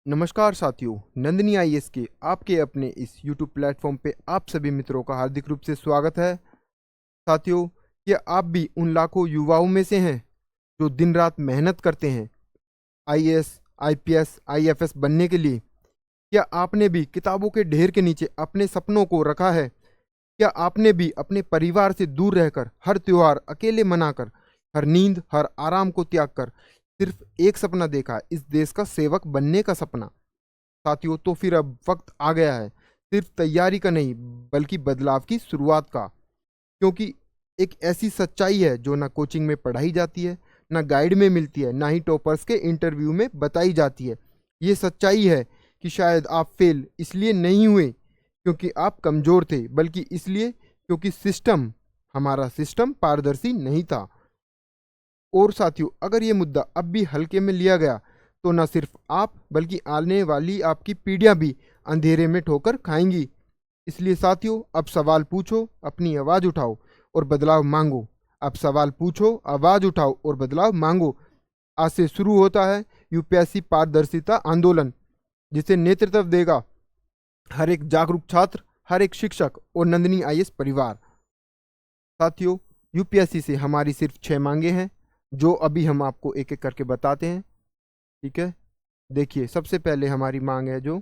नमस्कार साथियों, नंदिनी आईएएस के आपके अपने इस YouTube प्लेटफॉर्म पे आप सभी मित्रों का हार्दिक रूप से स्वागत है। साथियों, क्या आप भी उन लाखों युवाओं में से हैं जो दिन रात मेहनत करते हैं आईएएस, आईपीएस, आईएफएस बनने के लिए? क्या आपने भी किताबों के ढेर के नीचे अपने सपनों को रखा है? क्या आपने भी अपने परिवार से दूर रहकर, हर त्योहार अकेले मनाकर, हर नींद, हर आराम को त्याग कर सिर्फ एक सपना देखा है, इस देश का सेवक बनने का सपना? साथियों, तो फिर अब वक्त आ गया है सिर्फ तैयारी का नहीं, बल्कि बदलाव की शुरुआत का। क्योंकि एक ऐसी सच्चाई है जो ना कोचिंग में पढ़ाई जाती है, ना गाइड में मिलती है, ना ही टॉपर्स के इंटरव्यू में बताई जाती है। ये सच्चाई है कि शायद आप फेल इसलिए नहीं हुए क्योंकि आप कमज़ोर थे, बल्कि इसलिए क्योंकि हमारा सिस्टम पारदर्शी नहीं था। और साथियों, अगर ये मुद्दा अब भी हल्के में लिया गया तो न सिर्फ आप बल्कि आने वाली आपकी पीढ़ियां भी अंधेरे में ठोकर खाएंगी। इसलिए साथियों, अब सवाल पूछो, अपनी आवाज़ उठाओ और बदलाव मांगो। अब सवाल पूछो, आवाज़ उठाओ और बदलाव मांगो। आज से शुरू होता है यूपीएससी पारदर्शिता आंदोलन, जिसे नेतृत्व देगा हर एक जागरूक छात्र, हर एक शिक्षक और नंदिनी आईएएस परिवार। साथियों, यूपीएससी से हमारी सिर्फ 6 मांगे हैं, जो अभी हम आपको एक एक करके बताते हैं। ठीक है, देखिए, सबसे पहले हमारी मांग है जो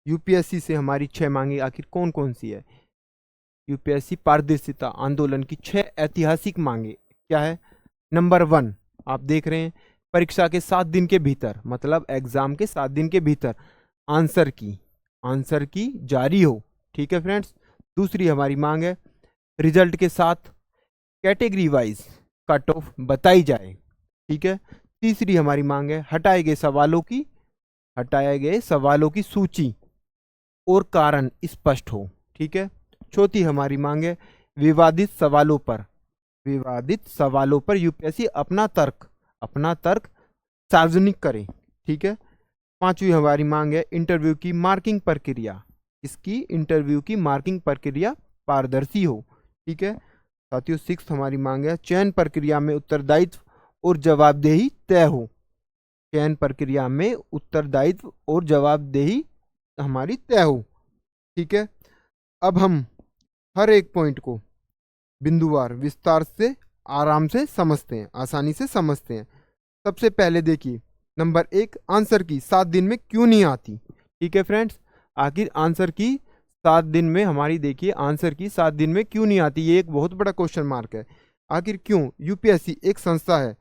यूपीएससी से हमारी 6 मांगे आखिर कौन कौन सी है। यूपीएससी पारदर्शिता आंदोलन की 6 ऐतिहासिक मांगे क्या है? नंबर 1, आप देख रहे हैं, परीक्षा के 7 दिन के भीतर, मतलब एग्जाम के 7 दिन के भीतर आंसर की जारी हो। ठीक है फ्रेंड्स। दूसरी हमारी मांग है, रिजल्ट के साथ कैटेगरी वाइज कट ऑफ बताई जाए। ठीक है। तीसरी हमारी मांग है, हटाए गए सवालों की सूची और कारण स्पष्ट हो। ठीक है। चौथी हमारी मांग है, विवादित सवालों पर यूपीएससी अपना तर्क सार्वजनिक करे। ठीक है। पांचवी हमारी मांग है, इंटरव्यू की मार्किंग प्रक्रिया पारदर्शी हो। ठीक है साथियों। 6 हमारी मांग है, चयन प्रक्रिया में उत्तरदायित्व और जवाबदेही हमारी तय हो। ठीक है। अब हम हर एक पॉइंट को बिंदुवार विस्तार से आसानी से समझते हैं। सबसे पहले देखिए, नंबर 1, आंसर की 7 दिन में क्यों नहीं आती? ठीक है फ्रेंड्स, आखिर आंसर की 7 दिन में क्यों नहीं आती? ये एक बहुत बड़ा क्वेश्चन मार्क है। आखिर क्यों? यूपीएससी एक संस्था है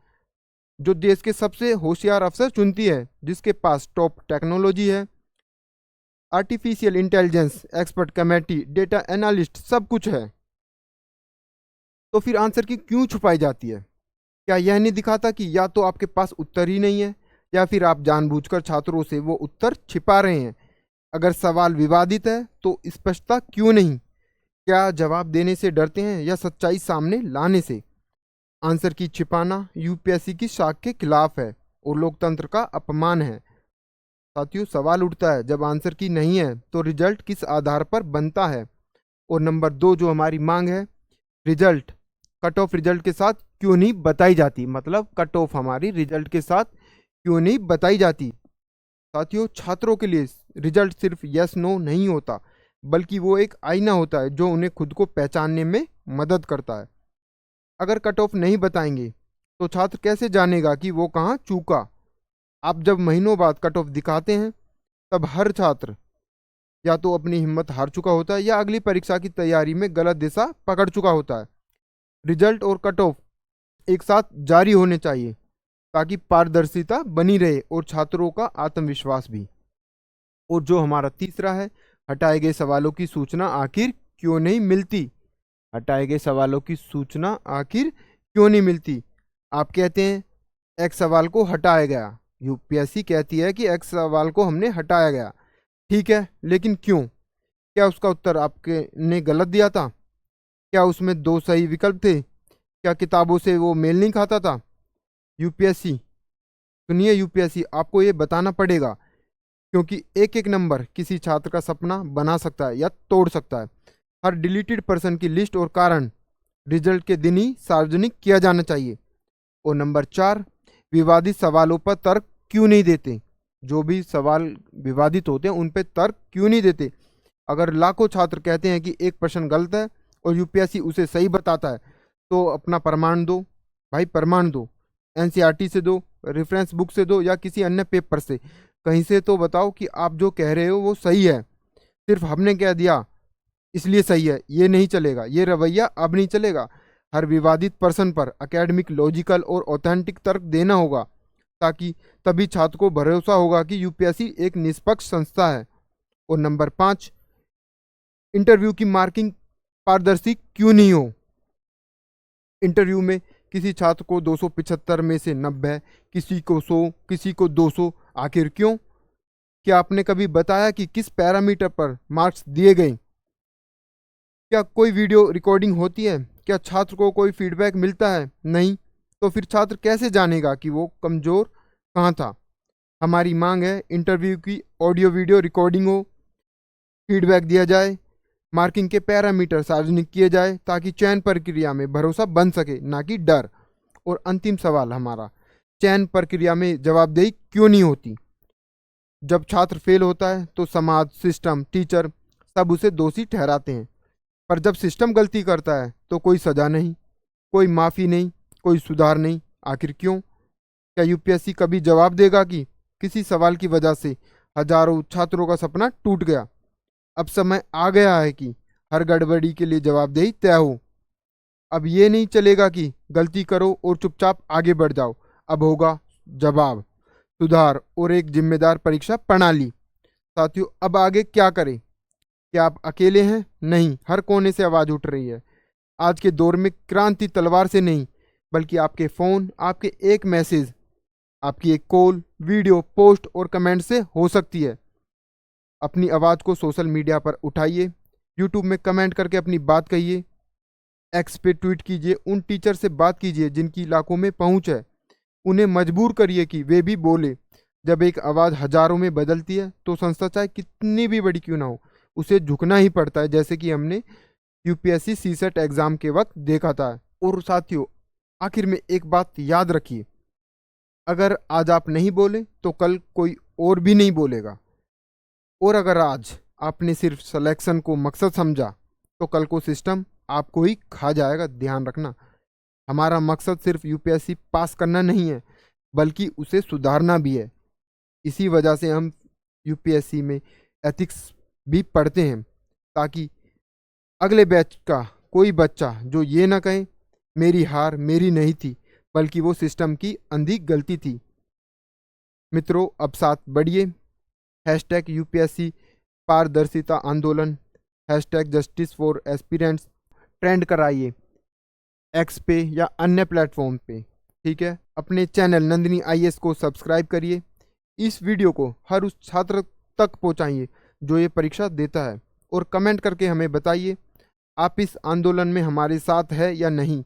जो देश के सबसे होशियार अफसर चुनती है, जिसके पास टॉप टेक्नोलॉजी है, artificial intelligence expert committee, data analyst, सब कुछ है। तो फिर आंसर की क्यों छुपाई जाती है? क्या यह नहीं दिखाता कि या तो आपके पास उत्तर ही नहीं है, या फिर आप जानबूझकर छात्रों से वो उत्तर छिपा रहे हैं? अगर सवाल विवादित है तो स्पष्टता क्यों नहीं? क्या जवाब देने से डरते हैं या सच्चाई सामने लाने से? आंसर की छिपाना यूपीएससी की साख के खिलाफ है और लोकतंत्र का अपमान है। साथियों, सवाल उठता है, जब आंसर की नहीं है तो रिजल्ट किस आधार पर बनता है? और नंबर 2 जो हमारी मांग है, कट ऑफ रिजल्ट के साथ क्यों नहीं बताई जाती? मतलब कट ऑफ हमारी रिजल्ट के साथ क्यों नहीं बताई जाती? साथियों, छात्रों के लिए रिजल्ट सिर्फ यस नो नहीं होता, बल्कि वो एक आईना होता है जो उन्हें खुद को पहचानने में मदद करता है। अगर कट ऑफ नहीं बताएंगे तो छात्र कैसे जानेगा कि वो कहाँ चूका? आप जब महीनों बाद कट ऑफ दिखाते हैं, तब हर छात्र या तो अपनी हिम्मत हार चुका होता है या अगली परीक्षा की तैयारी में गलत दिशा पकड़ चुका होता है। रिजल्ट और कट ऑफ एक साथ जारी होने चाहिए ताकि पारदर्शिता बनी रहे और छात्रों का आत्मविश्वास भी। और जो हमारा तीसरा है, हटाए गए सवालों की सूचना आखिर क्यों नहीं मिलती? आप कहते हैं एक्स सवाल को हटाया गया, यूपीएससी कहती है कि एक्स सवाल को हमने हटाया गया। ठीक है, लेकिन क्यों? क्या उसका उत्तर आपके ने गलत दिया था? क्या उसमें 2 सही विकल्प थे? क्या किताबों से वो मेल नहीं खाता था? यूपीएससी आपको ये बताना पड़ेगा, क्योंकि एक एक नंबर किसी छात्र का सपना बना सकता है या तोड़ सकता है। हर डिलीटेड पर्सन की लिस्ट और कारण रिजल्ट के दिन ही सार्वजनिक किया जाना चाहिए। और नंबर 4, विवादित सवालों पर तर्क क्यों नहीं देते? जो भी सवाल विवादित होते हैं उन पे तर्क क्यों नहीं देते? अगर लाखों छात्र कहते हैं कि एक प्रश्न गलत है और यूपीएससी उसे सही बताता है, तो अपना प्रमाण दो भाई, प्रमाण दो। एनसीईआरटी से दो, रेफरेंस बुक से दो, या किसी अन्य पेपर से, कहीं से तो बताओ कि आप जो कह रहे हो वो सही है। सिर्फ हमने कह दिया इसलिए सही है, ये नहीं चलेगा, ये रवैया अब नहीं चलेगा। हर विवादित प्रश्न पर एकेडमिक, लॉजिकल और ऑथेंटिक तर्क देना होगा, ताकि तभी छात्र को भरोसा होगा कि यूपीएससी एक निष्पक्ष संस्था है। और नंबर 5, इंटरव्यू की मार्किंग पारदर्शी क्यों नहीं हो? इंटरव्यू में किसी छात्र को 275 में से 90, किसी को 100, किसी को 200, आखिर क्यों? क्या आपने कभी बताया कि किस पैरामीटर पर मार्क्स दिए गए? क्या कोई वीडियो रिकॉर्डिंग होती है? क्या छात्र को कोई फीडबैक मिलता है? नहीं। तो फिर छात्र कैसे जानेगा कि वो कमजोर कहाँ था? हमारी मांग है इंटरव्यू की ऑडियो वीडियो रिकॉर्डिंग हो, फीडबैक दिया जाए, मार्किंग के पैरामीटर सार्वजनिक किए जाए, ताकि चयन प्रक्रिया में भरोसा बन सके, ना कि डर। और अंतिम सवाल हमारा, चयन प्रक्रिया में जवाबदेही क्यों नहीं होती? जब छात्र फेल होता है तो समाज, सिस्टम, टीचर सब उसे दोषी ठहराते हैं, पर जब सिस्टम गलती करता है तो कोई सजा नहीं, कोई माफ़ी नहीं, कोई सुधार नहीं। आखिर क्यों? क्या यूपीएससी कभी जवाब देगा कि किसी सवाल की वजह से हजारों छात्रों का सपना टूट गया? अब समय आ गया है कि हर गड़बड़ी के लिए जवाबदेही तय हो। अब ये नहीं चलेगा कि गलती करो और चुपचाप आगे बढ़ जाओ। अब होगा जवाब, सुधार और एक जिम्मेदार परीक्षा प्रणाली। साथियों, अब आगे क्या करें? क्या आप अकेले हैं? नहीं, हर कोने से आवाज़ उठ रही है। आज के दौर में क्रांति तलवार से नहीं, बल्कि आपके फ़ोन, आपके एक मैसेज, आपकी एक कॉल, वीडियो, पोस्ट और कमेंट से हो सकती है। अपनी आवाज़ को सोशल मीडिया पर उठाइए, यूट्यूब में कमेंट करके अपनी बात कहिए, एक्स पे ट्वीट कीजिए, उन टीचर से बात कीजिए जिनकी इलाकों में पहुंच है, उन्हें मजबूर करिए कि वे भी बोले। जब एक आवाज़ हजारों में बदलती है तो संस्था चाहे कितनी भी बड़ी क्यों ना हो, उसे झुकना ही पड़ता है, जैसे कि हमने यूपीएससी सीसेट एग्ज़ाम के वक्त देखा था। और साथियों, आखिर में एक बात याद रखिए, अगर आज आप नहीं बोले तो कल कोई और भी नहीं बोलेगा। और अगर आज आपने सिर्फ सिलेक्शन को मकसद समझा तो कल को सिस्टम आपको ही खा जाएगा। ध्यान रखना, हमारा मकसद सिर्फ यूपीएससी पास करना नहीं है, बल्कि उसे सुधारना भी है। इसी वजह से हम यूपीएससी में एथिक्स भी पढ़ते हैं, ताकि अगले बैच का कोई बच्चा जो ये ना कहे मेरी हार मेरी नहीं थी, बल्कि वो सिस्टम की अंधी गलती थी। मित्रों, अब साथ बढ़िए, हैशटैग यूपीएससी पारदर्शिता आंदोलन, hashtag justice for aspirants trend कराइए एक्स पे या अन्य प्लेटफॉर्म पे। ठीक है, अपने चैनल नंदिनी आईएएस को सब्सक्राइब करिए। इस वीडियो को हर उस छात्र तक पहुंचाइए जो ये परीक्षा देता है, और कमेंट करके हमें बताइए आप इस आंदोलन में हमारे साथ है या नहीं।